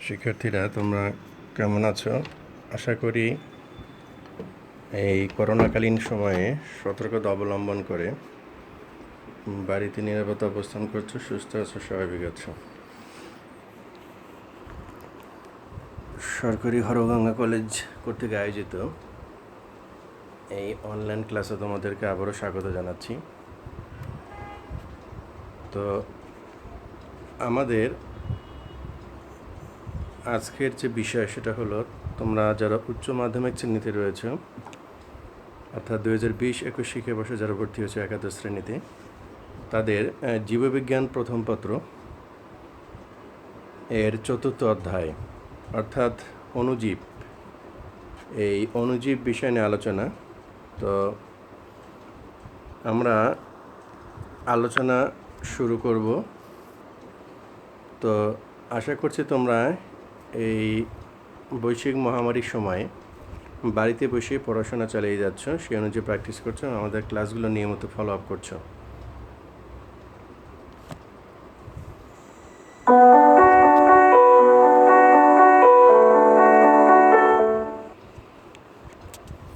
শিক্ষার্থীরা তোমরা কেমন আছো? আশা করি এই করোনাকালীন সময়ে সতর্কতা অবলম্বন করে বাড়িতে নিরাপদে অবস্থান করছো, সুস্থ আছো, স্বাভাবিক আছো। সরকারি হরগঙ্গা কলেজ কর্তৃক আয়োজিত এই অনলাইন ক্লাসে তোমাদেরকে আবারও স্বাগত জানাচ্ছি। তো আমাদের আজকের যে বিষয় সেটা হলো, তোমরা যারা উচ্চ মাধ্যমিক শ্রেণীতে রয়েছে, অর্থাৎ 2020-21 শিক্ষাবর্ষে যারা ভর্তি হয়েছে একাদশ শ্রেণীতে, তাদের জীববিজ্ঞান প্রথম পত্র এর 4র্থ অধ্যায় অর্থাৎ অণুজীব, এই অণুজীব বিষয় নিয়ে আলোচনা। তো আমরা আলোচনা শুরু করব। তো আশা করছি তোমরা এই বৈশ্বিক মহামারীর সময় বাড়িতে বসে পড়াশোনা চালিয়ে যাচ্ছ, সেই অনুযায়ী প্র্যাকটিস করছো, আমাদের ক্লাসগুলো নিয়মিত ফলো আপ করছো।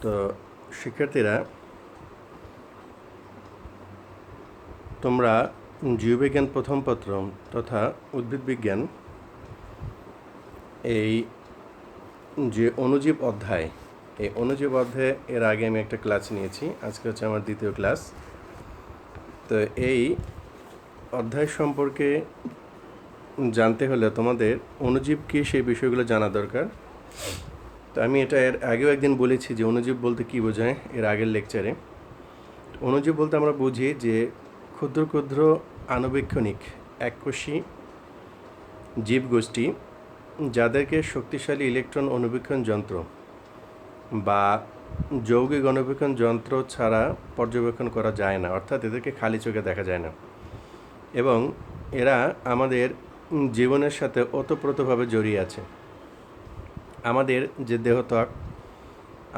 তো শিক্ষার্থীরা, তোমরা জীববিজ্ঞান প্রথম পত্র তথা উদ্ভিদ বিজ্ঞান এই যে অণুজীব অধ্যায়, এই অণুজীব অধ্যায়ে এর আগে আমি একটা ক্লাস নিয়েছি, আজকে হচ্ছে আমার দ্বিতীয় ক্লাস। তো এই অধ্যায় সম্পর্কে জানতে হলে তোমাদের অণুজীব কী সেই বিষয়গুলো জানা দরকার। তো আমি এটা এর আগেও একদিন বলেছি যে অণুজীব বলতে কী বোঝায় এর আগের লেকচারে। অণুজীব বলতে আমরা বুঝি যে ক্ষুদ্র ক্ষুদ্র আণুবীক্ষণিক এককোষী জীবগোষ্ঠী, যাদেরকে শক্তিশালী ইলেকট্রন অণুবীক্ষণ যন্ত্র বা যৌগিক অণুবীক্ষণ যন্ত্র ছাড়া পর্যবেক্ষণ করা যায় না, অর্থাৎ এদেরকে খালি চোখে দেখা যায় না, এবং এরা আমাদের জীবনের সাথে ওতপ্রোতভাবে জড়িয়ে আছে। আমাদের যে দেহত্বক,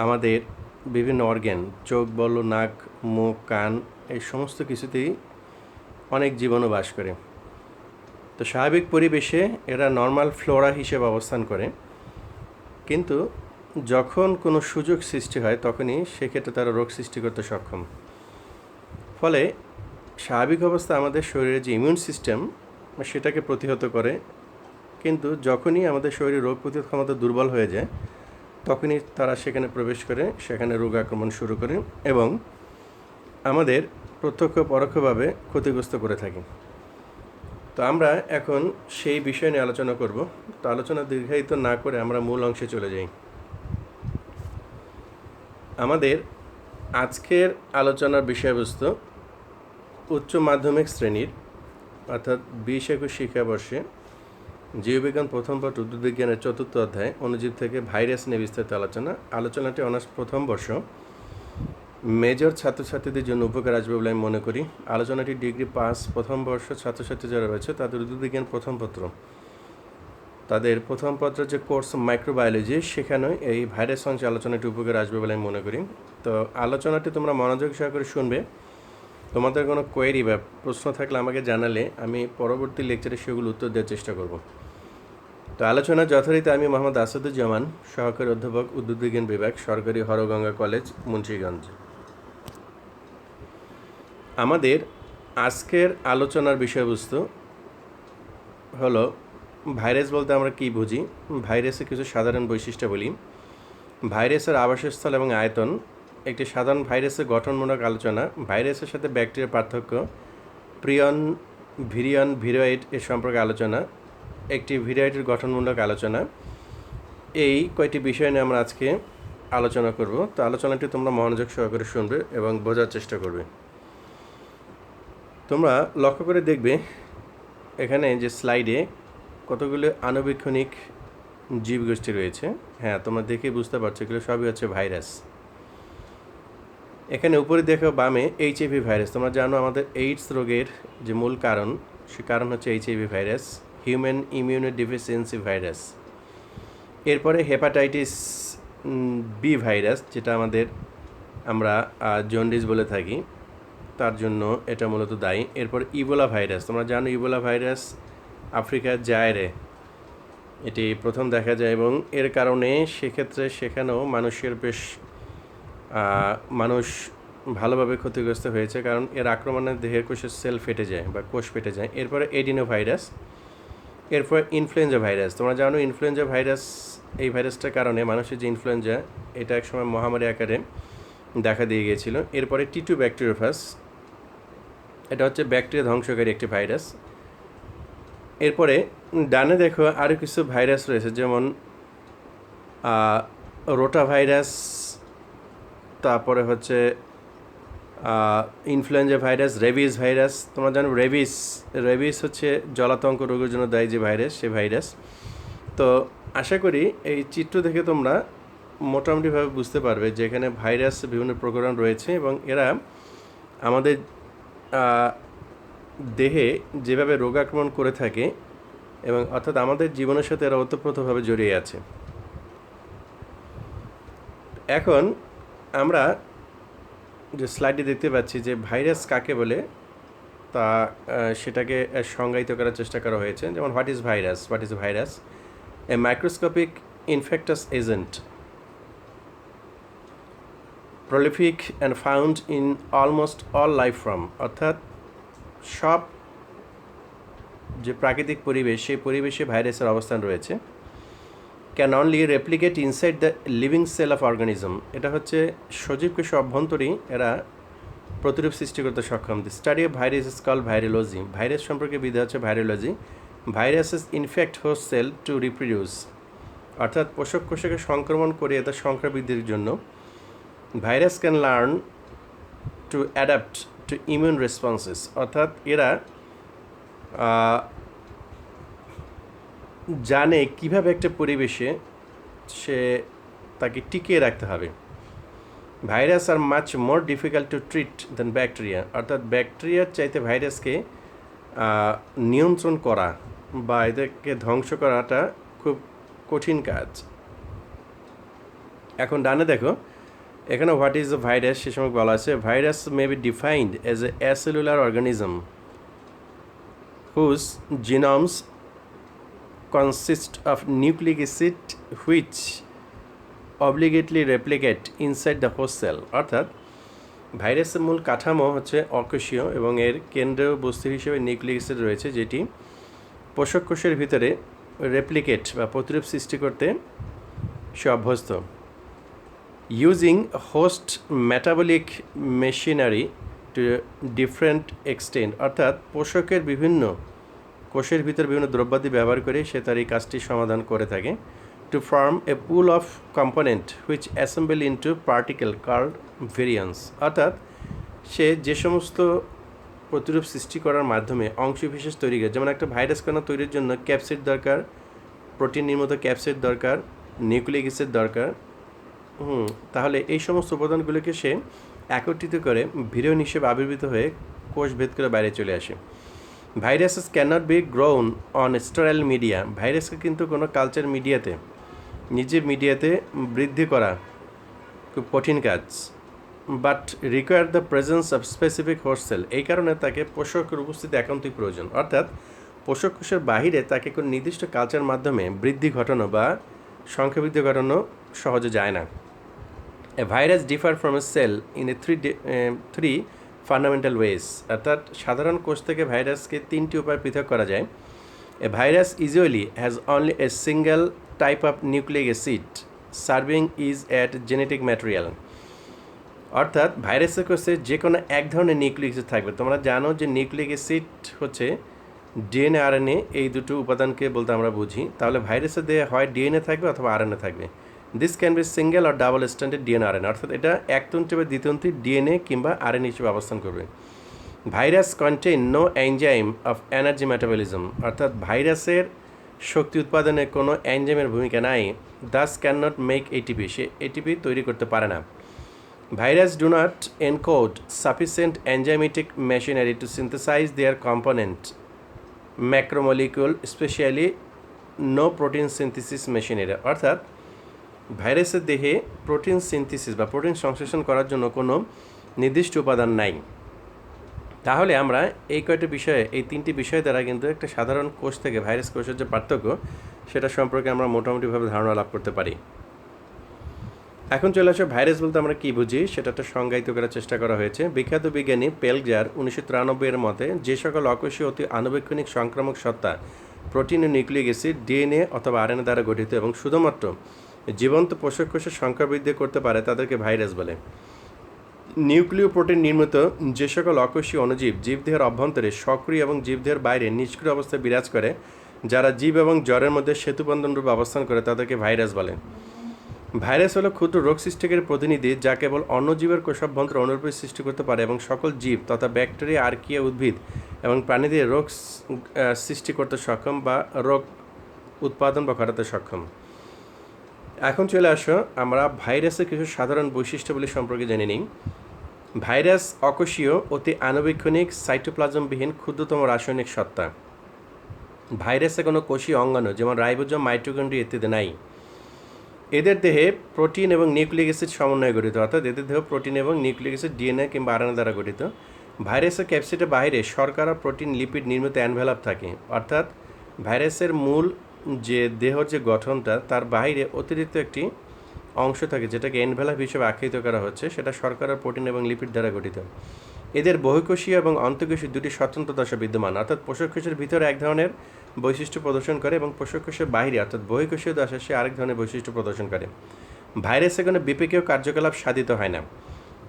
আমাদের বিভিন্ন অর্গ্যান, চোখ বলো, নাক, মুখ, কান, এই সমস্ত কিছুতেই অনেক জীবাণু বাস করে। তো স্বাভাবিক পরিবেশে এরা নর্মাল ফ্লোরা হিসেবে অবস্থান করে, কিন্তু যখন কোনো সুযোগ সৃষ্টি হয় তখনই সেক্ষেত্রে তারা রোগ সৃষ্টি করতে সক্ষম। ফলে স্বাভাবিক অবস্থা আমাদের শরীরের যে ইমিউন সিস্টেম সেটাকে প্রতিহত করে, কিন্তু যখনই আমাদের শরীরে রোগ প্রতিরোধ ক্ষমতা দুর্বল হয়ে যায় তখনই তারা সেখানে প্রবেশ করে, সেখানে রোগ আক্রমণ শুরু করে এবং আমাদের প্রত্যক্ষ পরোক্ষভাবে ক্ষতিগ্রস্ত করে থাকে। তো আমরা এখন সেই বিষয় নিয়ে আলোচনা করব। তো আলোচনা দীর্ঘায়িত না করে আমরা মূল অংশে চলে যাই। আমাদের আজকের আলোচনার বিষয়বস্তু উচ্চ মাধ্যমিক শ্রেণীর অর্থাৎ 20-21 শিক্ষাবর্ষে জীববিজ্ঞান প্রথম পত্র উদ্ভিদ বিজ্ঞানের 4র্থ অধ্যায় অণুজীব থেকে ভাইরাস নিয়ে বিস্তারিত আলোচনাটি অনার্স প্রথম বর্ষ মেজর ছাত্রছাত্রীদের জন্য উপকার আসবে বলে আমি মনে করি। আলোচনাটি ডিগ্রি পাস প্রথম বর্ষ ছাত্রছাত্রী যারা রয়েছে তাদের উদ্ভিদ বিজ্ঞান প্রথম পত্র, তাদের প্রথম পত্র যে কোর্স মাইক্রোবায়োলজি, সেখানে এই ভাইরাস অংশে আলোচনাটি উপকার আসবে বলে আমি মনে করি। তো আলোচনাটি তোমরা মনোযোগ সহকারে শুনবে। তোমাদের কোনো কোয়েরি বা প্রশ্ন থাকলে আমাকে জানালে আমি পরবর্তী লেকচারে সেগুলো উত্তর দেওয়ার চেষ্টা করব। তো আলোচনা যথারীতি আমি মোহাম্মদ আসাদুজ্জামান, সহকারী অধ্যাপক, উদ্ভিদ বিজ্ঞান বিভাগ, সরকারি হরগঙ্গা কলেজ, মুন্সিগঞ্জ। আমাদের আজকের আলোচনার বিষয়বস্তু হলো ভাইরাস বলতে আমরা কী বুঝি, ভাইরাসের কিছু সাধারণ বৈশিষ্ট্যাবলী, ভাইরাসের আবাসস্থল এবং আয়তন, একটি সাধারণ ভাইরাসের গঠনমূলক আলোচনা, ভাইরাসের সাথে ব্যাকটেরিয়ার পার্থক্য, প্রিয়ন, ভিরিয়ন, ভিরয়েড এর সম্পর্কে আলোচনা, একটি ভিরয়েডের গঠনমূলক আলোচনা। এই কয়টি বিষয় নিয়ে আমরা আজকে আলোচনা করব। তো আলোচনাটি তোমরা মনোযোগ সহকারে শুনবে এবং বোঝার চেষ্টা করবে। তোমরা লক্ষ্য করে দেখবে এখানে যে স্লাইডে কতগুলো আণুবীক্ষণিক জীবগোষ্ঠী রয়েছে। হ্যাঁ, তোমরা দেখে বুঝতে পারছো এগুলো সবই হচ্ছে ভাইরাস। এখানে উপরে দেখো বামে এইচআইভি ভাইরাস। তোমরা জানো আমাদের এইডস রোগের যে মূল কারণ, সে কারণ হচ্ছে HIV virus, human immunodeficiency virus. এরপরে হেপাটাইটিস বি ভাইরাস, যেটা আমরা জন্ডিস বলে থাকি, তার জন্য এটা মূলত দায়ী। এরপর ইবোলা ভাইরাস, তোমরা জানো ইবোলা ভাইরাস আফ্রিকার জায়রে এটি প্রথম দেখা যায় এবং এর কারণে সেক্ষেত্রে সেখানেও মানুষের বেশ মানুষ ভালোভাবে ক্ষতিগ্রস্ত হয়েছে, কারণ এর আক্রমণে দেহের কোষের সেল ফেটে যায় বা কোষ ফেটে যায়। এরপরে এডিনো ভাইরাস, এরপর ইনফ্লুয়েঞ্জা ভাইরাস। তোমরা জানো ইনফ্লুয়েঞ্জা ভাইরাস, এই ভাইরাসটার কারণে মানুষের যে ইনফ্লুয়েঞ্জা, এটা একসময় মহামারী আকারে দেখা দিয়ে গিয়েছিল। এরপরে টি2 ব্যাকটেরিওফাস, এটা হচ্ছে ব্যাকটেরিয়া ধ্বংসকারী একটি ভাইরাস। এরপরে ডানে দেখো আরও কিছু ভাইরাস রয়েছে, যেমন রোটা ভাইরাস, তারপরে হচ্ছে ইনফ্লুয়েঞ্জা ভাইরাস, রেবিস ভাইরাস। তোমরা জানো রেবিস হচ্ছে জলাতঙ্ক রোগের জন্য দায়ী যে ভাইরাস, সে ভাইরাস। তো আশা করি এই চিত্র দেখে তোমরা মোটামুটিভাবে বুঝতে পারবে যে এখানে ভাইরাস বিভিন্ন প্রকার রয়েছে এবং এরা আমাদের দেহে যেভাবে রোগ আক্রমণ করে থাকে এবং অর্থাৎ আমাদের জীবনের সাথে এরা ওতপ্রোতভাবে জড়িয়ে আছে। এখন আমরা যে স্লাইডে দেখতে পাচ্ছি যে ভাইরাস কাকে বলে, তা সেটাকে সংজ্ঞায়িত করার চেষ্টা করা হয়েছে। যেমন what is virus? A microscopic infectious agent, prolific and found in almost all life form. অর্থাৎ সব যে প্রাকৃতিক পরিবেশ, সেই পরিবেশে ভাইরাসের অবস্থান রয়েছে। Can only replicate inside the living sell of organism. এটা হচ্ছে সজীব কোষ অভ্যন্তরেই এরা প্রতিরূপ সৃষ্টি করতে সক্ষম। The study of virus is called virology. Virus সম্পর্কে বিদ্যা হচ্ছে virology. Viruses infect host cell to reproduce, অর্থাৎ পোষক কোষকে সংক্রমণ করে এদের সংখ্যা বৃদ্ধির জন্য। Virus can learn to adapt to immune responses, অর্থাৎ এরা জানে কীভাবে একটা পরিবেশে সে তাকে টিকিয়ে রাখতে হবে। Virus are much more difficult to treat than bacteria, অর্থাৎ ব্যাকটেরিয়ার চাইতে ভাইরাসকে নিয়ন্ত্রণ করা বা এদেরকে ধ্বংস করাটা খুব কঠিন কাজ। এখন ডানে দেখো এখানে হোয়াট ইজ দ্য ভাইরাস, সে সময় বলা আছে virus may be defined as a acellular organism whose genomes consist of nucleic acid which obligately replicate inside the host cell। অর্থাৎ ভাইরাসের মূল কাঠামো হচ্ছে অকোষীয় এবং এর কেন্দ্রীয় বস্তু হিসেবে নিউক্লিক অ্যাসিড রয়েছে, যেটি পোষক কোষের ভিতরে রেপ্লিকেট বা প্রতিরূপ সৃষ্টি করতে সে অভ্যস্ত। Using host metabolic machinery to different extent, অর্থাৎ পোষকের বিভিন্ন কোষের ভিতর বিভিন্ন দ্রব্যাদি ব্যবহার করে সে তার এই কাজটি সমাধান করে থাকে। To form a pool of component which assemble into particle called virions, অর্থাৎ সে যে সমস্ত প্রতিরূপ সৃষ্টি করার মাধ্যমে অংশবিশেষ তৈরি করে, যেমন একটা ভাইরাস কণা তৈরির জন্য ক্যাপসিড দরকার, প্রোটিন নির্মিত ক্যাপসিড দরকার, নিউক্লিক অ্যাসিড দরকার। তাহলে এই সমস্ত উপাদানগুলোকে সে একত্রিত করে ভিরিয়ন হিসেবে আবির্ভূত হয়ে কোষ ভেদ করে বাইরে চলে আসে। Viruses cannot be grown on sterile media, ভাইরাসকে কিন্তু কোনো কালচার মিডিয়াতে, নিজের মিডিয়াতে বৃদ্ধি করা খুব কঠিন কাজ। But require the presence of specific host cell, এই কারণে তাকে পোষকের উপস্থিতি একান্তই প্রয়োজন। অর্থাৎ পোষক কোষের বাহিরে তাকে কোনো নির্দিষ্ট কালচার মাধ্যমে বৃদ্ধি ঘটানো বা সংখ্যা বৃদ্ধি ঘটানো সহজে যায় না। A virus differ from a cell in a three fundamental ways, অর্থাৎ সাধারণ কোষ থেকে ভাইরাসকে তিনটি উপায় পৃথক করা যায়। A virus usually has only a single type of nucleic acid serving is at genetic material, অর্থাৎ ভাইরাসের কোষে যে কোনো এক ধরনের নিউক্লিক অ্যাসিড থাকবে। তোমরা জানো যে নিউক্লিক অ্যাসিড হচ্ছে ডিএনএ আরএনএ, এই দুটো উপাদানকে বলতে আমরা বুঝি। তাহলে ভাইরাসের দেহে হয় ডিএনএ থাকবে অথবা আরএনএ থাকবে। This can be single or double standard DNA RNA, অর্থাৎ এটা একতন্ত্রী বা দ্বিতন্ত্রী ডিএনএ কিংবা আরএনএ হিসেবে অবস্থান করবে। Virus contain no enzyme of energy metabolism, অর্থাৎ ভাইরাসের শক্তি উৎপাদনে কোনো এনজাইমের ভূমিকা নাই। Thus can not make ATP, সে এটিপি তৈরি করতে পারে না। Virus do not encode sufficient enzymatic machinery to synthesize their component macromolecule, specially no protein synthesis machinery, অর্থাৎ ভাইরাসের দেহে প্রোটিন সিনথেসিস বা প্রোটিন সংশ্লেষণ করার জন্য কোনো নির্দিষ্ট উপাদান নাই। তাহলে আমরা এই কয়টা বিষয়ে, এই তিনটি বিষয় দ্বারা কিন্তু একটা সাধারণ কোষ থেকে ভাইরাস কোষের যে পার্থক্য সেটা সম্পর্কে আমরা মোটামুটিভাবে ধারণা লাভ করতে পারি। এখন চলে আসো ভাইরাস বলতে আমরা কী বুঝি সেটা একটা সংজ্ঞায়িত করার চেষ্টা করা হয়েছে। বিখ্যাত বিজ্ঞানী পেলজার 1993 এর মতে যে সকল অকোষীয় অতি আনুবীক্ষণিক সংক্রামক সত্তা প্রোটিন ও নিউক্লিক অ্যাসিড ডিএনএ অথবা আরএনএ দ্বারা গঠিত এবং শুধুমাত্র জীবন্ত পোষক কোষের সংখ্যা বৃদ্ধি করতে পারে তাদেরকে ভাইরাস বলে। নিউক্লিয় প্রোটিন নির্মিত যে সকল অকোষীয় অণুজীব জীবদেহের অভ্যন্তরে সক্রিয় এবং জীবদেহের বাইরে নিষ্ক্রিয় অবস্থায় বিরাজ করে, যারা জীব এবং জ্বরের মধ্যে সেতুবন্ধন রূপে অবস্থান করে, তাদেরকে ভাইরাস বলে। ভাইরাস হলো ক্ষুদ্র রোগ সৃষ্টিকারী প্রতিনিধি যা কেবল অন্য জীবের কোষাভ্যন্তরে অনুরূপে সৃষ্টি করতে পারে এবং সকল জীব তথা ব্যাকটেরিয়া, আর্কিয়া, উদ্ভিদ এবং প্রাণীদের রোগ সৃষ্টি করতে সক্ষম বা রোগ উৎপাদন বা ঘটাতে সক্ষম। এখন চলে আসো আমরা ভাইরাসের কিছু সাধারণ বৈশিষ্ট্যগুলি সম্পর্কে জেনে নিই। ভাইরাস অকোষীয় অতি আণুবীক্ষণিক সাইটোপ্লাজমবিহীন ক্ষুদ্রতম রাসায়নিক সত্তা। ভাইরাসে কোনো কোষীয় অঙ্গাণু যেমন রাইবোজোম, মাইটোকন্ড্রিয়া ইত্যাদি নাই। এদের দেহে প্রোটিন এবং নিউক্লিক অ্যাসিড সমন্বয়ে গঠিত, অর্থাৎ এদের দেহ প্রোটিন এবং নিউক্লিক অ্যাসিড ডিএনএ কিংবা আরএনএ দ্বারা গঠিত। ভাইরাসের ক্যাপসিডের বাইরে শর্করা, প্রোটিন, লিপিড নির্মিত এনভেলাপ থাকে, অর্থাৎ ভাইরাসের মূল যে দেহর যে গঠনটা তার বাইরে অতিরিক্ত একটি অংশ থাকে যেটাকে এনভেলাপ হিসেবে আখ্যায়িত করা হচ্ছে, সেটা শর্করা, প্রোটিন এবং লিপিড দ্বারা গঠিত। এদের বহিঃকোষীয় এবং অন্তঃকোষীয় দুটি স্বতন্ত্র দশা বিদ্যমান, অর্থাৎ পোষক কোষের ভিতরে এক ধরনের বৈশিষ্ট্য প্রদর্শন করে এবং পোষক কোষের বাইরে অর্থাৎ বহিঃকোষীয় দশা সে আরেক ধরনের বৈশিষ্ট্য প্রদর্শন করে। ভাইরাসে কোনো বিপাকীয় কার্যকলাপ সাধিত হয় না।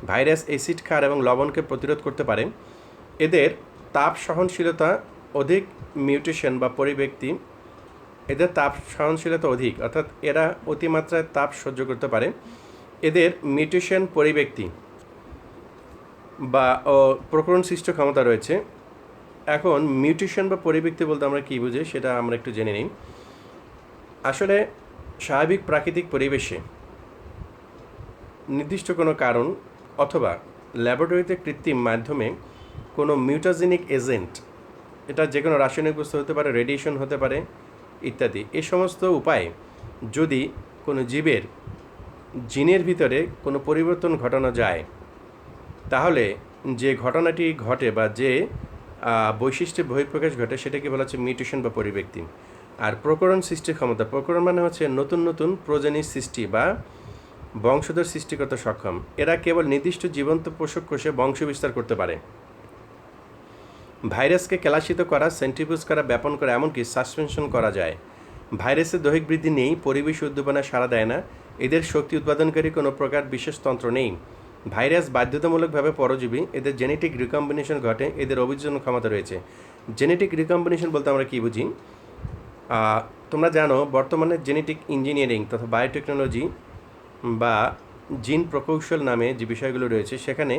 ভাইরাস অ্যাসিড, ক্ষার এবং লবণকে প্রতিরোধ করতে পারে। এদের তাপ সহনশীলতা অধিক, মিউটেশন বা পরিব্যক্তি, এদের তাপ সহনশীলতা অধিক, অর্থাৎ এরা অতিমাত্রায় তাপ সহ্য করতে পারে। এদের মিউটেশন, পরিব্যক্তি বা প্রকরণ সৃষ্ট ক্ষমতা রয়েছে। এখন মিউটেশন বা পরিব্যক্তি বলতে আমরা কী বুঝি সেটা আমরা একটু জেনে নিই। আসলে স্বাভাবিক প্রাকৃতিক পরিবেশে নির্দিষ্ট কোনো কারণ অথবা ল্যাবরেটরিতে কৃত্রিম মাধ্যমে কোনো মিউটাজেনিক এজেন্ট, এটা যে কোনো রাসায়নিক বস্তু হতে পারে, রেডিয়েশন হতে পারে ইত্যাদি, এ সমস্ত উপায়ে যদি কোনো জীবের জিনের ভিতরে কোনো পরিবর্তন ঘটানো যায় তাহলে যে ঘটনাটি ঘটে বা যে বৈশিষ্ট্যের বহিঃপ্রকাশ ঘটে সেটাকে বলা হচ্ছে মিউটেশন বা পরিব্যক্তি। আর প্রকরণ সৃষ্টির ক্ষমতা, প্রকরণ মানে হচ্ছে নতুন নতুন প্রজনী সৃষ্টি বা বংশধর সৃষ্টি করতে সক্ষম। এরা কেবল নির্দিষ্ট জীবন্ত পোষক কোষে বংশ বিস্তার করতে পারে। ভাইরাসকে কেলাসিত করা, সেন্ট্রিফিউজ করা, ব্যাপন করা, এমনকি সাসপেনশন করা যায়। ভাইরাসের দৈহিক বৃদ্ধি নেই, পরিবেশ উদ্দীপনায় সাড়া দেয় না, এদের শক্তি উৎপাদনকারী কোনো প্রকার বিশেষ তন্ত্র নেই। ভাইরাস বাধ্যতামূলকভাবে পরজীবী, এদের জেনেটিক রিকম্বিনেশন ঘটে, এদের অভিযোজন ক্ষমতা রয়েছে। জেনেটিক রিকম্বিনেশন বলতে আমরা কী বুঝি? তোমরা জানো বর্তমানে জেনেটিক ইঞ্জিনিয়ারিং তথা বায়োটেকনোলজি বা জিন প্রকৌশল নামে যে বিষয়গুলো রয়েছে সেখানে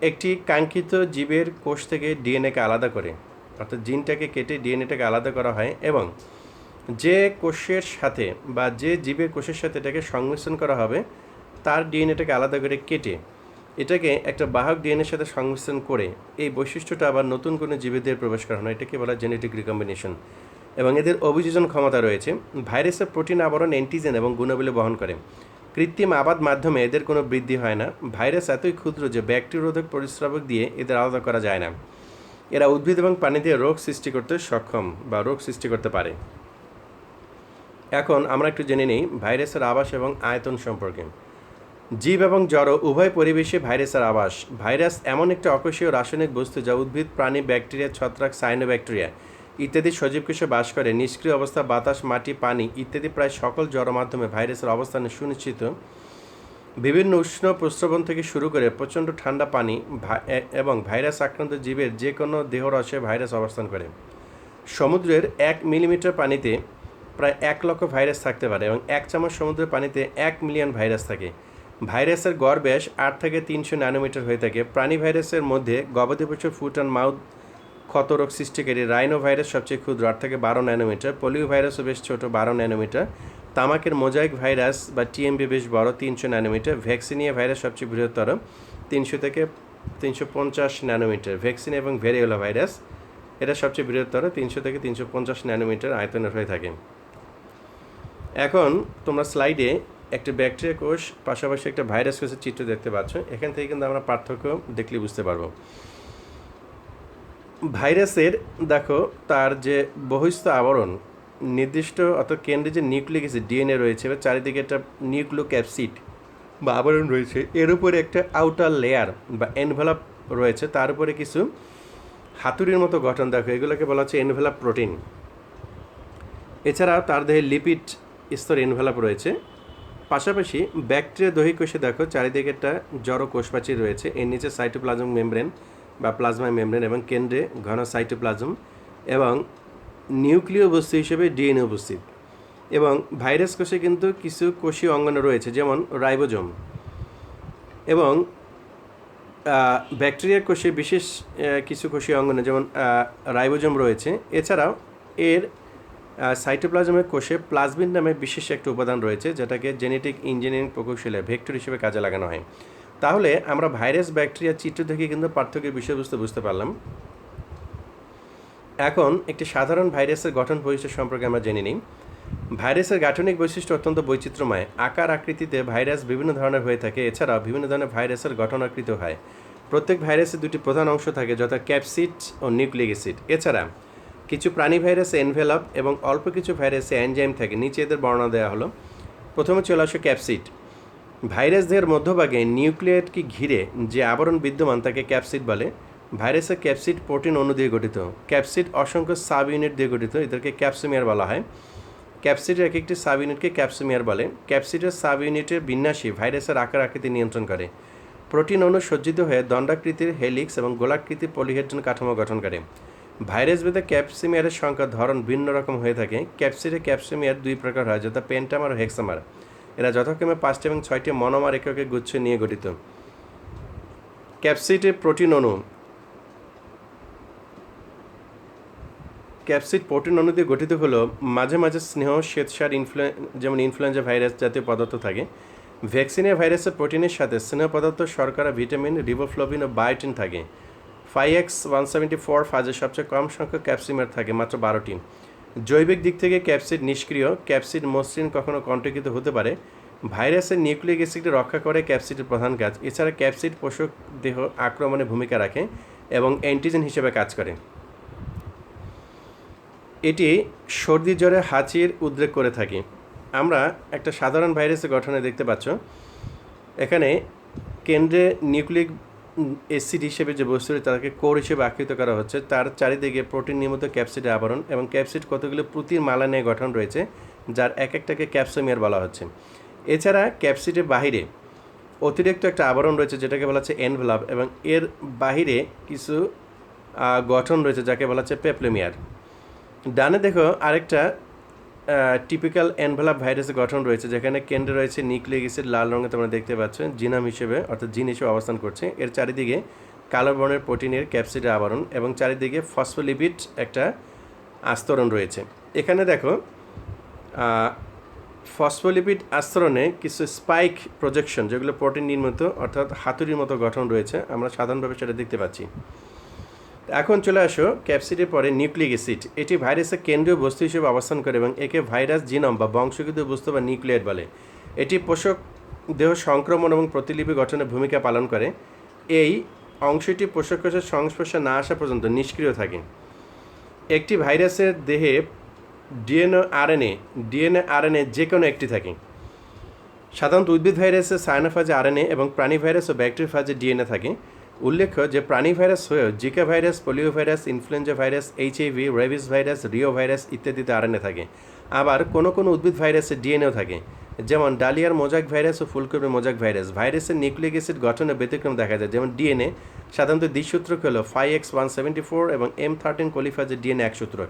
একটি কাঙ্ক্ষিত জীবের কোষ থেকে ডিএনএকে আলাদা করে, অর্থাৎ জিনটাকে কেটে ডিএনএটাকে আলাদা করা হয় এবং যে কোষের সাথে বা যে জীবের কোষের সাথে এটাকে সংমিশ্রণ করা হবে তার ডিএনএটাকে আলাদা করে কেটে এটাকে একটা বাহক ডিএনএর সাথে সংমিশ্রণ করে এই বৈশিষ্ট্যটা আবার নতুন কোনো জীবেদের প্রবেশ করানো, এটাকে বলা জেনেটিক রিকম্বিনেশন। এবং এদের অভিযোজন ক্ষমতা রয়েছে। ভাইরাসের প্রোটিন আবরণ অ্যান্টিজেন এবং গুণাবলী বহন করে। কৃত্রিম আবাদ মাধ্যমে এদের কোনো বৃদ্ধি হয় না। ভাইরাস এতই ক্ষুদ্র যে ব্যাকটেরিয়ারোধক পরিস্রাবক দিয়ে এদের আলাদা করা যায় না। এরা উদ্ভিদ এবং প্রাণী দিয়ে রোগ সৃষ্টি করতে সক্ষম বা রোগ সৃষ্টি করতে পারে। এখন আমরা একটু জেনে নিই ভাইরাসের আবাস এবং আয়তন সম্পর্কে। জীব এবং জড় উভয় পরিবেশে ভাইরাসের আবাস। ভাইরাস এমন একটি অকোষীয় রাসায়নিক বস্তু যা উদ্ভিদ, প্রাণী, ব্যাকটেরিয়া, ছত্রাক, সায়ানোব্যাকটেরিয়া ইত্যাদি সজীব কোষে বাস করে। নিষ্ক্রিয় অবস্থা বাতাস, মাটি, পানি ইত্যাদি প্রায় সকল জড় মাধ্যমে ভাইরাসের অবস্থানে সুনিশ্চিত। বিভিন্ন উষ্ণ প্রস্রবণ থেকে শুরু করে প্রচণ্ড ঠান্ডা পানি এবং ভাইরাস আক্রান্ত জীবের যে কোনো দেহরসে ভাইরাস অবস্থান করে। সমুদ্রের 1 মিলিমিটার পানিতে প্রায় 1 লক্ষ ভাইরাস থাকতে পারে এবং 1 চামচ সমুদ্রের পানিতে 1 মিলিয়ন ভাইরাস থাকে। ভাইরাসের গড় ব্যাস 8 থেকে 300 ন্যানোমিটার হয়ে থাকে। প্রাণী ভাইরাসের মধ্যে গবাদি পশুর ফুট অ্যান্ড মাউথ ক্ষতরোগ সৃষ্টিকারী রাইনো ভাইরাস সবচেয়ে ক্ষুদ্র, 8 থেকে 12 ন্যানোমিটার। পোলিও ভাইরাসও বেশ ছোট, 12 ন্যানোমিটার। তামাকের মোজাইক ভাইরাস বা টিএমবি বেশ বড়, 300 ন্যানোমিটার। ভ্যাকসিনিয়া ভাইরাস সবচেয়ে বৃহত্তর, 300 থেকে 350 ন্যানোমিটার। ভ্যাকসিন এবং ভেরিওলা ভাইরাস এটা সবচেয়ে বৃহত্তর, 300 থেকে 350 ন্যানোমিটার আয়তনের হয়ে থাকে। এখন তোমরা স্লাইডে একটা ব্যাকটেরিয়া কোষ, পাশাপাশি একটা ভাইরাস কোষের চিত্র দেখতে পাচ্ছ। এখান থেকে কিন্তু আমরা পার্থক্য দেখলে বুঝতে পারবো। ভাইরাসের দেখো তার যে বহিস্থ আবরণ নির্দিষ্ট অর্থাৎ কেন্দ্রে যে নিউক্লিক অ্যাসিড ডিএনএ রয়েছে বা চারিদিকে একটা নিউক্লিওক্যাপসিড বা আবরণ রয়েছে, এর উপরে একটা আউটার লেয়ার বা এনভেলাপ রয়েছে, তার উপরে কিছু হাতুড়ির মতো গঠন দেখো, এগুলোকে বলা হচ্ছে এনভেলাপ প্রোটিন। এছাড়াও তার দেহে লিপিড স্তর এনভেলাপ রয়েছে। পাশাপাশি ব্যাকটেরিয়া দৈহিক কোষে দেখো চারিদিকে একটা জড় কোষপ্রাচীর রয়েছে, এর নিচে সাইটোপ্লাজম মেমব্রেন বা প্লাজমা মেমব্রেন এবং কেন্দ্রে ঘন সাইটোপ্লাজম এবং নিউক্লিয় বস্তু হিসেবে ডিএনএ উপস্থিত। এবং ভাইরাস কোষে কিন্তু কিছু কোষীয় অঙ্গন রয়েছে, যেমন রাইবোজোম, এবং ব্যাকটেরিয়ার কোষে বিশেষ কিছু কোষীয় অঙ্গনে যেমন রাইবোজোম রয়েছে। এছাড়াও এর সাইটোপ্লাজমের কোষে প্লাজমিড নামে বিশেষ একটা উপাদান রয়েছে, যেটাকে জেনেটিক ইঞ্জিনিয়ারিং প্রকৌশলে ভেক্টর হিসেবে কাজে লাগানো হয়। তাহলে আমরা ভাইরাস ব্যাকটেরিয়ার চিত্র থেকে কিন্তু পার্থক্যের বিষয়বস্তু বুঝতে পারলাম। এখন একটি সাধারণ ভাইরাসের গঠন বৈশিষ্ট্য সম্পর্কে আমরা জেনে নিই। ভাইরাসের গাঠনিক বৈশিষ্ট্য অত্যন্ত বৈচিত্র্যময়। আকার আকৃতিতে ভাইরাস বিভিন্ন ধরনের হয়ে থাকে। এছাড়াও বিভিন্ন ধরনের ভাইরাসের গঠন আকৃতি হয়। প্রত্যেক ভাইরাসের দুটি প্রধান অংশ থাকে, যথা ক্যাপসিড ও নিউক্লিক অ্যাসিড। এছাড়া কিছু প্রাণী ভাইরাসে এনভেলপ এবং অল্প কিছু ভাইরাসে এনজাইম থাকে। নিচে এদের বর্ণনা দেওয়া হলো। প্রথমে চলে আসে ক্যাপসিড। ভাইরাস দেহের মধ্যভাগে নিউক্লিয়েটকে ঘিরে যে আবরণ বিদ্যমান তাকে ক্যাপসিড বলে। ভাইরাসের ক্যাপসিড প্রোটিন অণু দিয়ে গঠিত। ক্যাপসিড অসংখ্য সাব ইউনিট দিয়ে গঠিত, এদেরকে ক্যাপসিমিয়ার বলা হয়। ক্যাপসিডের এক একটি সাব ইউনিটকে ক্যাপসিমিয়ার বলে। ক্যাপসিডের সাব ইউনিটের বিন্যাসই ভাইরাসের আকার আকৃতি নিয়ন্ত্রণ করে। প্রোটিন অণু সজ্জিত হয়ে দণ্ডাকৃতির হেলিক্স এবং গোলাকৃতির পলিহেড্রন কাঠামো গঠন করে। ভাইরাস ভেদে ক্যাপসিমিয়ারের সংখ্যা ধরন ভিন্ন রকম হয়ে থাকে। ক্যাপসিডে ক্যাপসিমিয়ার দুই প্রকার হয়, যথা পেন্টামার ও হেক্সামার। এরা যথাক্রমে 5টি এবং 6টি মনোমার এককে গুচ্ছ নিয়ে গঠিত। ক্যাপসিডে প্রোটিন অণু ক্যাপসিড প্রোটিন অণু দিয়ে গঠিত হলো। মাঝে মাঝে স্নেহ, শ্বেতসার, যেমন ইনফ্লুয়েঞ্জা ভাইরাস জাতীয় পদার্থ থাকে। ভ্যাকসিনিয়া ভাইরাসের প্রোটিনের সাথে স্নেহ পদার্থ, শর্করা, ভিটামিন, রিবোফ্লোবিন ও বায়োটিন থাকে। 5X174 ফাজে সবচেয়ে কম সংখ্যক ক্যাপসিমিয়ার থাকে, মাত্র 12টি। জৈবিক দিক থেকে ক্যাপসিড নিষ্ক্রিয়। ক্যাপসিড মসৃণ, কখনো কণ্টকিত হতে পারে। ভাইরাসের নিউক্লিক অ্যাসিডকে রক্ষা করে ক্যাপসিডের প্রধান কাজ। এছাড়া ক্যাপসিড পোষক দেহ আক্রমণে ভূমিকা রাখে এবং অ্যান্টিজেন হিসেবে কাজ করে। এটি সর্দি, জ্বরে, হাঁচির উদ্রেক করে থাকে। আমরা একটা সাধারণ ভাইরাসের গঠনে দেখতে পাচ্ছ, এখানে কেন্দ্রে নিউক্লিক অ্যাসিড হিসেবে যে বস্তুটি তাকে কোর হিসেবে আকৃত করা হচ্ছে, তার চারিদিকে প্রোটিন নির্মিত ক্যাপসিডের আবরণ, এবং ক্যাপসিড কতগুলো প্রতির মালা নিয়ে গঠন রয়েছে, যার এক একটাকে ক্যাপসোমিয়ার বলা হচ্ছে। এছাড়া ক্যাপসিডের বাহিরে অতিরিক্ত একটা আবরণ রয়েছে, যেটাকে বলা হচ্ছে এনভেলপ, এবং এর বাহিরে কিছু গঠন রয়েছে যাকে বলা হচ্ছে পেপ্লোমিয়ার। ডানে দেখো আরেকটা টিপিক্যাল এনভেলপ ভাইরাসের গঠন রয়েছে, যেখানে কেন্দ্রে রয়েছে নিউক্লিক অ্যাসিড, লাল রঙে তোমরা দেখতে পাচ্ছ, জিনাম হিসেবে অর্থাৎ জিন হিসেবে অবস্থান করছে। এর চারিদিকে কালো বর্ণের প্রোটিনের ক্যাপসিডের আবরণ এবং চারিদিকে ফসফোলিপিড একটা আস্তরণ রয়েছে। এখানে দেখো ফসফোলিপিড আস্তরণে কিছু স্পাইক প্রজেকশন, যেগুলো প্রোটিন নির্মিত অর্থাৎ হাতুড়ির মতো গঠন রয়েছে, আমরা সাধারণভাবে সেটা দেখতে পাচ্ছি। এখন চলে আসো ক্যাপসিডের পরে নিউক্লিক অ্যাসিড। এটি ভাইরাসের কেন্দ্রীয় বস্তু হিসেবে অবস্থান করে এবং একে ভাইরাস জিনম বা বংশগত বস্তু বা নিউক্লিয়েট বলে। এটি পোষক দেহ সংক্রমণ এবং প্রতিলিপি গঠনে ভূমিকা পালন করে। এই অংশটি পোষক কোষের সংস্পর্শে না আসা পর্যন্ত নিষ্ক্রিয় থাকে। একটি ভাইরাসের দেহে ডিএনএ আরএনএ যে কোনো একটি থাকে। সাধারণত উদ্ভিদ ভাইরাসে সায়ানোফাজে আরএনএ এবং প্রাণী ভাইরাস ও ব্যাকটেরিয়াফাজে ডিএনএ থাকে। উল্লেখ্য যে প্রাণী ভাইরাস হয়েও Zika virus, polio virus, influenza virus, HIV, rabies virus, Rio virus ইত্যাদিতে আরএনএ থাকে। আবার কোনো কোনো উদ্ভিদ ভাইরাসে ডিএনএও থাকে, যেমন ডালিয়ার মোজাক ভাইরাস ও ফুলকপির মোজাক ভাইরাস। ভাইরাসের নিউক্লিক অ্যাসিড গঠনে ব্যতিক্রম দেখা যায়, যেমন ডিএনএ সাধারণত দ্বিসূত্রক হলো 5X174 এবং M13 কোলিফাজের ডিএনএ একসূত্রক।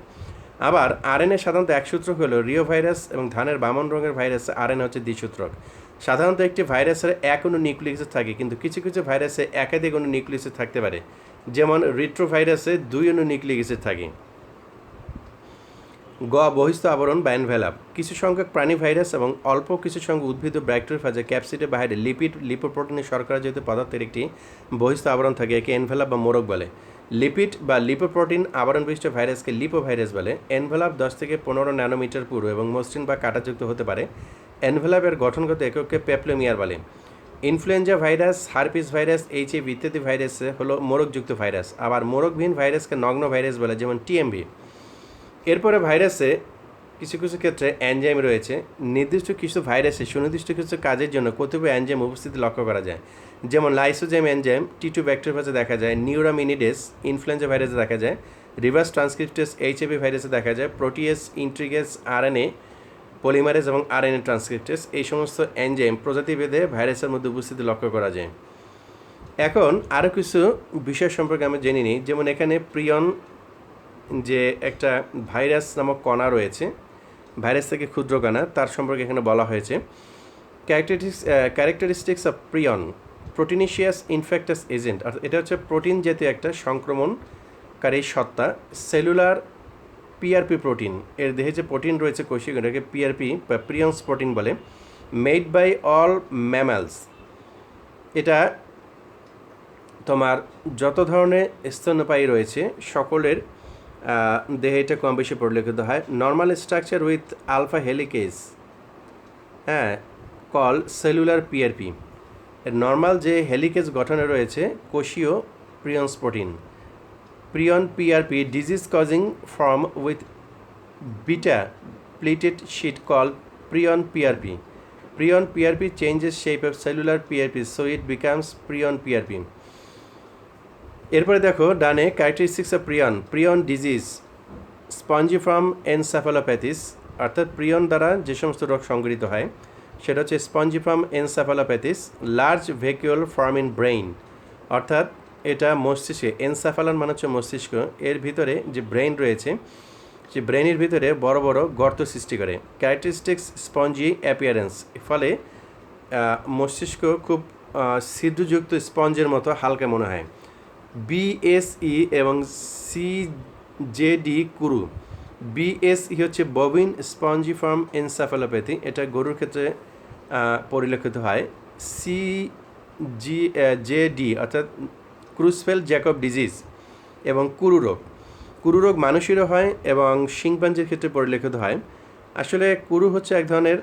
আবার আরএনএ সাধারণত একসূত্রক হলো রিও ভাইরাস এবং ধানের বামন রঙের ভাইরাসে আরএনএ হচ্ছে দ্বিসূত্রক। সাধারণত একটি ভাইরাসের এক অণু নিউক্লিক অ্যাসিড থাকে, কিন্তু কিছু কিছু ভাইরাসে একাধিক অণু নিউক্লিক অ্যাসিড থাকতে পারে, যেমন রিট্রো ভাইরাসে 2 অণু নিউক্লিক অ্যাসিড থাকে। বহিস্থ আবরণ বা এনভেলাপ। কিছু সংখ্যক প্রাণী ভাইরাস এবং অল্প কিছু সংখ্যক উদ্ভিদ ও ব্যাকটেরিয়াফাজে ক্যাপসিডের বাইরে লিপোপ্রোটিনের শর্করা জাতীয় পদার্থের একটি বহিস্থ আবরণ থাকে, একে এনভেলাপ বা মোড়ক বলে। লিপিড বা লিপোপ্রোটিন আবরণ বিশিষ্ট ভাইরাসকে লিপোভাইরাস বলে। এনভেলাপ 10 থেকে 15 ন্যানোমিটার পুরু এবং মসৃণ বা কাঁটাযুক্ত হতে পারে। এনভেলপের গঠনগত এককে পেপলোমিয়ার বলে। Influenza virus, herpes virus, HIV ইত্যাদি ভাইরাস হলো মোড়কযুক্ত ভাইরাস। আবার মোড়কবিহীন ভাইরাসকে নগ্ন ভাইরাস বলে, যেমন টিএমভি। এরপরে ভাইরাসে কিছু কিছু ক্ষেত্রে এনজাইম রয়েছে। নির্দিষ্ট কিছু ভাইরাসে সুনির্দিষ্ট কিছু কাজের জন্য কতিপয় এনজাইম উপস্থিতি লক্ষ্য করা যায়, যেমন লাইসোজাইম এনজাইম টি2 ব্যাকটেরিয়াফেজে দেখা যায়, নিউরামিনিডেস ইনফ্লুয়েঞ্জা ভাইরাসে দেখা যায়, রিভার্স ট্রান্সক্রিপ্টেস এইচআইভি ভাইরাসে দেখা যায়, প্রোটিয়েস, ইন্ট্রিগেস, আরএনএ পলিমারেজ এবং আরএনএ ট্রান্সক্রিপ্টেস, এই সমস্ত এনজাইম প্রজাতিভেদে ভাইরাসের মধ্যে উপস্থিতি লক্ষ্য করা যায়। এখন আরও কিছু বিষয় সম্পর্কে আমরা জেনে নিই। যেমন এখানে প্রিয়ন যে একটা ভাইরাস নামক কণা রয়েছে, ভাইরাস থেকে ক্ষুদ্র কণা, তার সম্পর্কে এখানে বলা হয়েছে। ক্যারেক্টারিস্টিক্স অফ প্রিয়ন, প্রোটিনিশিয়াস ইনফেক্টাস এজেন্ট, অর্থাৎ এটা হচ্ছে প্রোটিন জাতীয় একটা সংক্রমণকারী সত্তা। সেলুলার পিআরপি প্রোটিন, এর দেহে যে প্রোটিন রয়েছে কোষীয়, এটাকে পিআরপি বা প্রিয়ন্স প্রোটিন বলে। মেড বাই অল ম্যামালস, এটা তোমার যত ধরনের স্তন্যপায়ী রয়েছে সকলের দেহে এটা কম বেশি পরিলক্ষিত হয়। Normal structure with alpha helicase, হ্যাঁ, কল সেলুলার পিআরপি। এর নর্মাল যে হেলিকেজ গঠনে রয়েছে কোষীয় prions protein. Prion PrP disease causing form with beta pleated sheet call prion PrP. Prion PrP changes shape of cellular PrP so it becomes prion PrP. এরপরে দেখো ডানে characteristics of prion disease, spongiform encephalopathies, অর্থাৎ prion দ্বারা যে সমস্ত রোগ সংঘটিত হয় সেটা হচ্ছে spongiform encephalopathies. Large vacuole form in brain, অর্থাৎ এটা মস্তিষ্কে, এনসেফালন মানে হচ্ছে মস্তিষ্ক, এর ভিতরে যে ব্রেইন রয়েছে সেই ব্রেইনের ভিতরে বড় বড় গর্ত সৃষ্টি করে। ক্যারেক্টারিস্টিক্স স্পঞ্জি অ্যাপিয়ারেন্স, ফলে মস্তিষ্ক খুব ছিদ্রযুক্ত স্পঞ্জের মতো হালকা মনে হয়। বিএসই এবং সিজেডি কুরু। বিএসই হচ্ছে ববিন স্পঞ্জিফর্ম এনসেফালোপ্যাথি, এটা গরুর ক্ষেত্রে পরিলক্ষিত হয়। জেডি অর্থাৎ ক্রুসফেল জ্যাকব ডিজিজ এবং কুরু রোগ মানুষেরও হয় এবং শিম্পাঞ্জির ক্ষেত্রে পরিলক্ষিত হয়। আসলে কুরু হচ্ছে এক ধরনের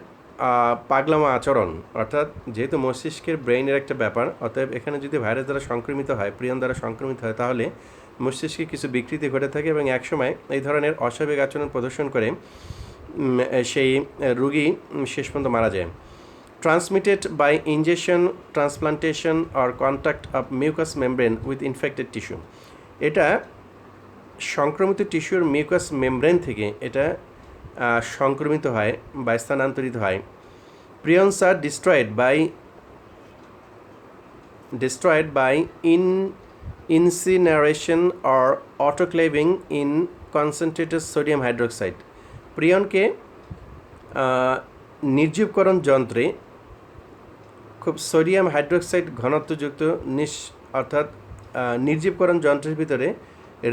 পাগলামা আচরণ, অর্থাৎ যেহেতু মস্তিষ্কের ব্রেইনের একটা ব্যাপার, অতএব এখানে যদি ভাইরাস দ্বারা সংক্রমিত হয়, প্রিয়ন দ্বারা সংক্রমিত হয়, তাহলে মস্তিষ্কে কিছু বিকৃতি ঘটে থাকে এবং একসময় এই ধরনের অস্বাভাবিক আচরণ প্রদর্শন করে সেই রোগী শেষ পর্যন্ত মারা যায়। Transmitted by injection, transplantation or contact of mucous membrane with infected tissue, এটা সংক্রমিত টিস্যুর মিউকাস মেমব্রেন থেকে এটা সংক্রমিত হয় বা স্থানান্তরিত হয়। Prions R destroyed by incineration or autoclaving in concentrated sodium hydroxide. প্রিয়নকে নির্জীবকরণ যন্ত্রে খুব সোডিয়াম হাইড্রোক্সাইড ঘনত্বযুক্ত অর্থাৎ নির্জীবকরণ যন্ত্রের ভিতরে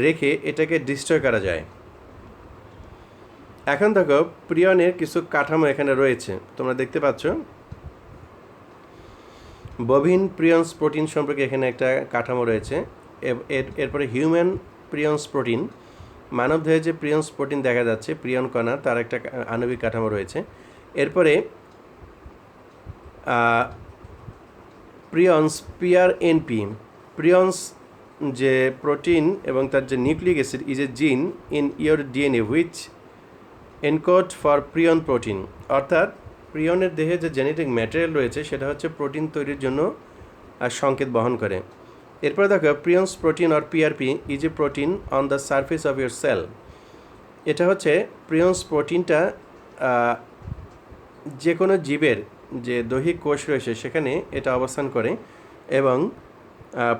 রেখে এটাকে ডিস্ট্রয় করা যায়। এখন দেখো প্রিয়নের কিছু কাঠামো এখানে রয়েছে, তোমরা দেখতে পাচ্ছ। বভিন প্রিয়ন্স প্রোটিন সম্পর্কে এখানে একটা কাঠামো রয়েছে। এরপরে হিউম্যান প্রিয়ন্স প্রোটিন, মানবদেহে যে প্রিয়ন্স প্রোটিন দেখা যাচ্ছে, প্রিয়ন কণা, তার একটা আণবিক কাঠামো রয়েছে। এরপরে প্রিয়ন্স পিআরএনপি, প্রিয়ন্স যে প্রোটিন এবং তার যে nucleic acid is a gene in your DNA which encode for prion protein, অর্থাৎ প্রিয়নের দেহে যে জেনেটিক ম্যাটেরিয়াল রয়েছে সেটা হচ্ছে প্রোটিন তৈরির জন্য সংকেত বহন করে। এরপরে দেখো prions protein or PrP is a protein on the surface of your cell, এটা হচ্ছে প্রিয়ন্স প্রোটিনটা যে কোনো জীবের যে দৈহিক কোষ রয়েছে সেখানে এটা অবস্থান করে এবং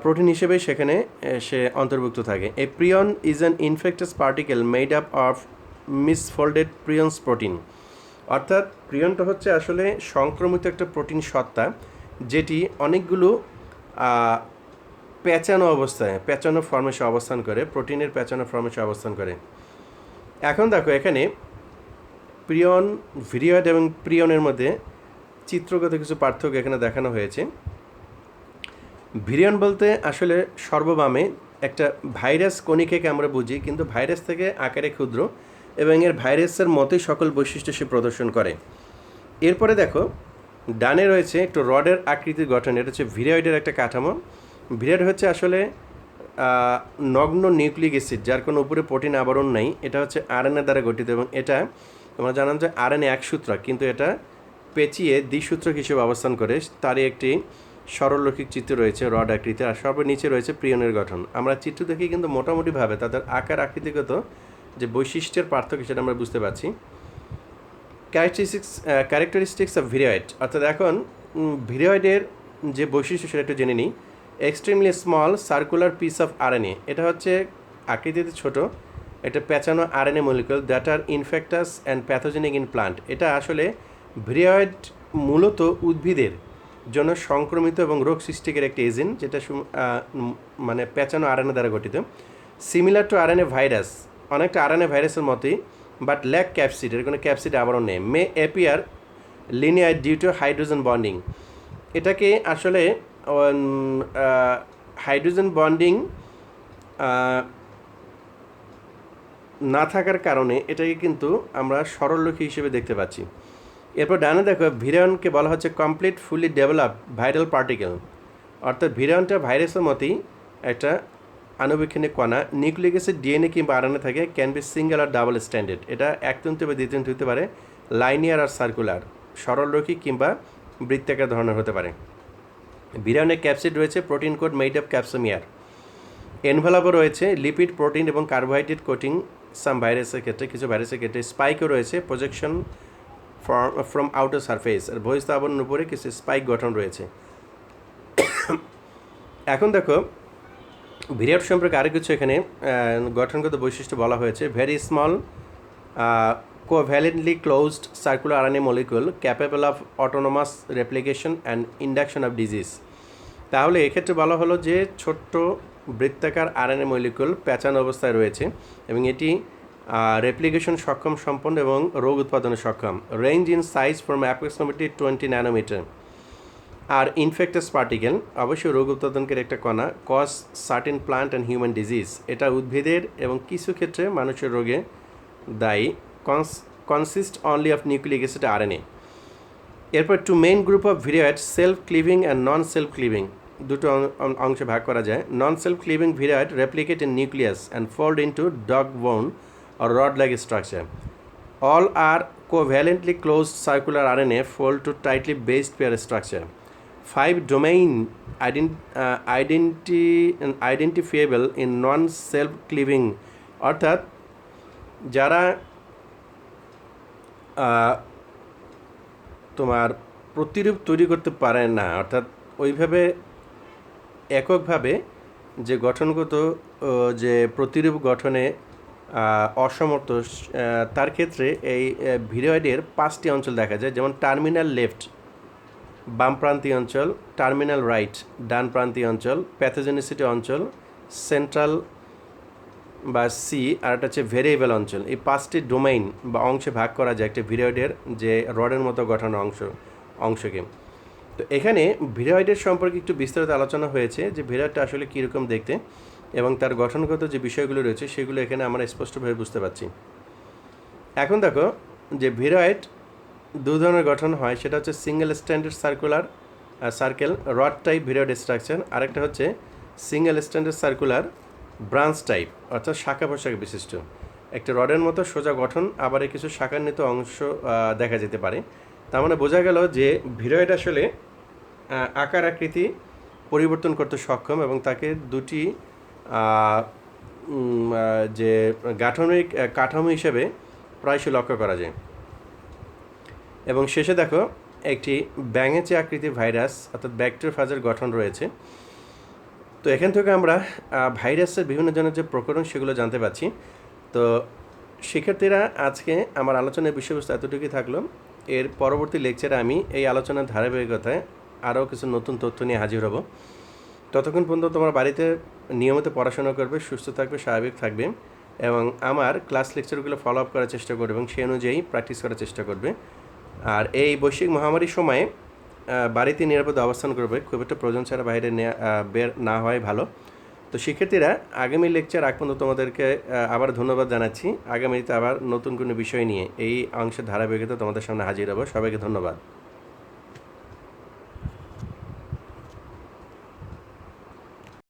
প্রোটিন হিসেবে সেখানে সে অন্তর্ভুক্ত থাকে। A prion is an infectious particle made up of misfolded prions protein, অর্থাৎ প্রিয়নটা হচ্ছে আসলে সংক্রমিত একটা প্রোটিন সত্তা যেটি অনেকগুলো পেঁচানো ফর্মে সে অবস্থান করে, প্রোটিনের পেঁচানো ফর্মে সে অবস্থান করে। এখন দেখো এখানে প্রিয়ন, ভিরিয়ড এবং প্রিয়নের মধ্যে চিত্রগত কিছু পার্থক্য এখানে দেখানো হয়েছে। ভিরিয়ন বলতে আসলে সর্ববামে একটা ভাইরাস কণিকাকে আমরা বুঝি, কিন্তু ভাইরাস থেকে আকারে ক্ষুদ্র এবং এর ভাইরাসের মতোই সকল বৈশিষ্ট্য সে প্রদর্শন করে। এরপরে দেখো ডানে রয়েছে একটু রডের আকৃতির গঠন, এটা হচ্ছে ভিরয়েডের একটা কাঠামো। ভিরয়েড হচ্ছে আসলে নগ্ন নিউক্লিক অ্যাসিড, যার কোনো উপরে প্রোটিন আবরণ নাই। এটা হচ্ছে আরএনএ দ্বারা গঠিত এবং এটা তোমরা জানান যে আরএনএ একসূত্রক, কিন্তু এটা পেঁচিয়ে দ্বিসূত্রক হিসেবে অবস্থান করে। তারই একটি সরলরৈখিক চিত্র রয়েছে রড আকৃতির, আর সর্ব নিচে রয়েছে প্রিয়নের গঠন। আমরা চিত্র দেখে কিন্তু মোটামুটিভাবে তাদের আকার আকৃতিগত যে বৈশিষ্ট্যের পার্থক্য সেটা আমরা বুঝতে পারছি। ক্যারেক্টারিস্টিক্স অফ ভিরয়েড, অর্থাৎ এখন ভিরয়েডের যে বৈশিষ্ট্য সেটা একটু জেনে নিই। Extremely small circular piece of RNA, এটা হচ্ছে আকৃতিতে ছোট, এটা পেঁচানো RNA molecule that are infectious and pathogenic in plant. এটা আসলে ভিরয়েড মূলত উদ্ভিদের জন্য সংক্রমিত এবং রোগ সৃষ্টিকারী একটি এজেন্ট, যেটা মানে পেঁচানো আরএনএ দ্বারা গঠিত। সিমিলার টু আরএনএ ভাইরাস, অনেকটা আরএনএ ভাইরাসের মতোই, বাট ল্যাক ক্যাপসিড, এর কোনো ক্যাপসিড আবরণ নেই। May appear linear due to hydrogen bonding, এটাকে আসলে হাইড্রোজেন বন্ডিং না থাকার কারণে এটাকে কিন্তু আমরা সরলরৈখিক হিসেবে দেখতে পাচ্ছি। এরপর ডানে দেখো ভিরায়নকে বলা হচ্ছে complete fully develop viral particle, অর্থাৎ ভিরায়নটা ভাইরাসের মতোই একটা আণুবীক্ষণিক কণা। নিউক্লিক অ্যাসিড ডিএনএ কিংবা আরএনএ থাকে, ক্যান বি সিঙ্গেল আর ডাবল স্ট্যান্ডার্ড, এটা একতন্ত্রী বা দ্বিতন্ত্রী হতে পারে, লাইনিয়ার আর সার্কুলার, সরলরৈখিক কিংবা বৃত্তাকার ধরনের হতে পারে। ভিরায়নের ক্যাপসিড রয়েছে প্রোটিন কোড মেড অফ ক্যাপসোমিয়ার। এনভেলপও রয়েছে লিপিড, প্রোটিন এবং কার্বোহাইড্রেট কোটিং সাম ভাইরাসের ক্ষেত্রে, কিছু ভাইরাসের ক্ষেত্রে। স্পাইকও রয়েছে প্রজেকশন ফ্রম আউটার সারফেস, আর বহিস্থ আবরণের উপরে কিছু স্পাইক গঠন রয়েছে। এখন দেখো ভিরয়েড সম্পর্কে আরও কিছু এখানে গঠনগত বৈশিষ্ট্য বলা হয়েছে। Very small covalently closed circular RNA molecule capable of autonomous replication and induction of disease. তাহলে এক্ষেত্রে বলা হলো যে ছোট্ট বৃত্তাকার আরএনএ মলিকুল প্যাঁচানো অবস্থায় রয়েছে এবং এটি রেপ্লিকেশন সক্ষম সম্পন্ন এবং রোগ উৎপাদনে সক্ষম। Range in size from approximately 20 nanometre. আর ইনফেক্টাস পার্টিকেল অবশ্যই রোগ উৎপাদনকারী একটা কণা। Cause certain plant and human disease, এটা উদ্ভিদের এবং কিছু ক্ষেত্রে মানুষের রোগে দায়ী। Consist only of nucleic acid RNA. এরপর two main group of viroid, self cleaving and non self cleaving, দুটো অংশে ভাগ করা যায়। Non self cleaving viroid replicate in nucleus and fold into dog bone or rod-like structure. All are covalently closed circular RNA fold to tightly based pair structure. 5 domain identifiable in non-self-cleaving, অর্থাৎ যারা তোমার প্রতিরূপ তৈরি করতে পারে না, অর্থাৎ ওইভাবে এককভাবে যে গঠনগত যে প্রতিরূপ গঠনে অসমর্থ, তার ক্ষেত্রে এই ভিরয়েডের 5টি অঞ্চল দেখা যায়, যেমন টার্মিনাল লেফট বামপ্রান্তীয় অঞ্চল, টার্মিনাল রাইট ডানপ্রান্তীয় অঞ্চল, প্যাথোজেনিসিটি অঞ্চল, সেন্ট্রাল বা সি, আর একটা হচ্ছে ভেরিয়েবল অঞ্চল। এই 5টি ডোমাইন বা অংশে ভাগ করা যায় একটা ভিরয়েডের যে রডের মতো গঠন অংশকে। তো এখানে ভিরয়েডের সম্পর্কে একটু বিস্তারিত আলোচনা হয়েছে যে ভিরয়েডটা আসলে কীরকম দেখতে এবং তার গঠনগত যে বিষয়গুলো রয়েছে সেগুলো এখানে আমরা স্পষ্টভাবে বুঝতে পারছি। এখন দেখো যে ভিরয়েড দু ধরনের গঠন হয়, সেটা হচ্ছে single standard circle rod type viroid structure, আরেকটা হচ্ছে single standard circular branch type, অর্থাৎ শাখা প্রশাখা বিশিষ্ট। একটা রডের মতো সোজা গঠন, আবার কিছু শাখান্বিত অংশ দেখা যেতে পারে। তার মানে বোঝা গেল যে ভিরয়েড আসলে আকার আকৃতি পরিবর্তন করতে সক্ষম এবং তাকে দুটি যে গাঠনিক কাঠামো হিসেবে প্রায়শই লক্ষ্য করা যায়। এবং শেষে দেখো একটি ব্যাঙেচে আকৃতির ভাইরাস অর্থাৎ ব্যাকটেরিওফাজের গঠন রয়েছে। তো এখান থেকে আমরা ভাইরাসের বিভিন্ন ধরনের যে প্রকরণ সেগুলো জানতে পারছি। তো শিক্ষার্থীরা, আজকে আমার আলোচনার বিষয়বস্তু এতটুকুই থাকলো। এর পরবর্তী লেকচারে আমি এই আলোচনার ধারাবাহিকতায় আরও কিছু নতুন তথ্য নিয়ে হাজির হব। ততক্ষণ পর্যন্ত তোমার বাড়িতে নিয়মিত পড়াশোনা করবে, সুস্থ থাকবে, স্বাভাবিক থাকবে এবং আমার ক্লাস লেকচারগুলো ফলো আপ করার চেষ্টা করবে এবং সেই অনুযায়ী প্র্যাকটিস করার চেষ্টা করবে। আর এই বৈশ্বিক মহামারীর সময়ে বাড়িতে নিরাপদে অবস্থান করবে, খুব একটা প্রয়োজন ছাড়া বাইরে বের না হয় ভালো। তো শিক্ষার্থীরা, আগামী লেকচার আগ পর্যন্ত তোমাদেরকে আবার ধন্যবাদ জানাচ্ছি। আগামীতে আবার নতুন কোনো বিষয় নিয়ে এই অংশের ধারাবাহিকতা তোমাদের সামনে হাজির হবো। সবাইকে ধন্যবাদ।